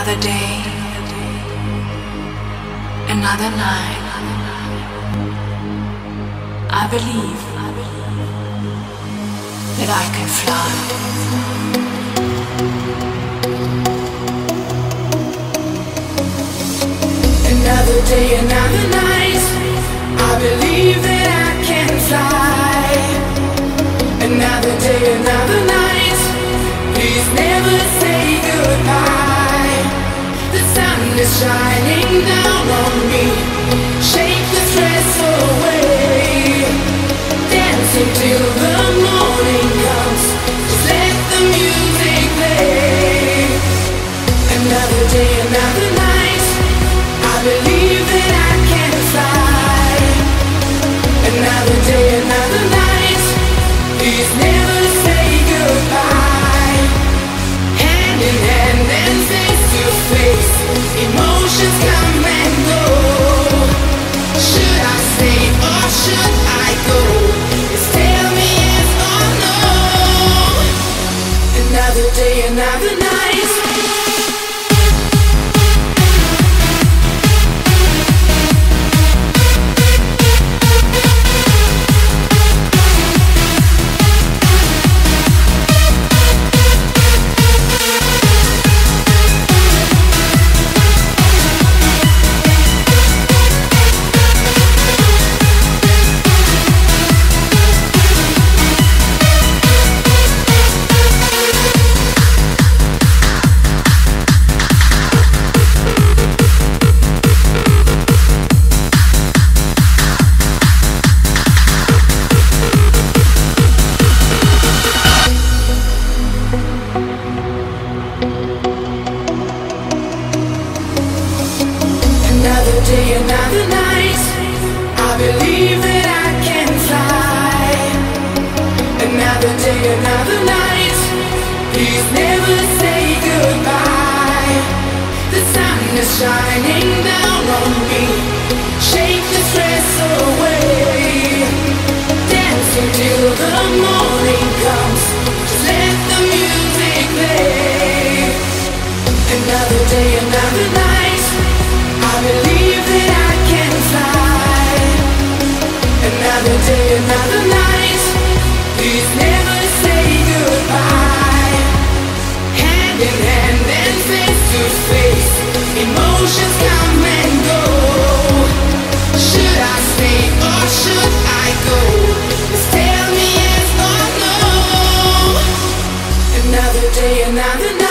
Another day, another night. I believe that I can fly. Another day, another night. I believe that I can fly. Another day, another night. Please never say goodbye. The sun is shining down on me. Shake the stress away. Dancing till the morning comes. Just let the music play. Another day, another night. I believe that I can fly. Another day, another night. Please never say goodbye. Hand in hand and face to face. Emotions come and go. Should I stay or should I go? Just tell me yes or no. Another day, another night. Another day, another night. I believe that I can fly. Another day, another night. Please never say goodbye. The sun is shining down on me. Shake the stress away. Dancing till the morning comes. Just let the music play. Another day, another night. I believe that I can fly. Another day, another night. Please never say goodbye. Hand in hand and face to face. Emotions come and go. Should I stay or should I go? Just tell me yes or no. Another day, another night.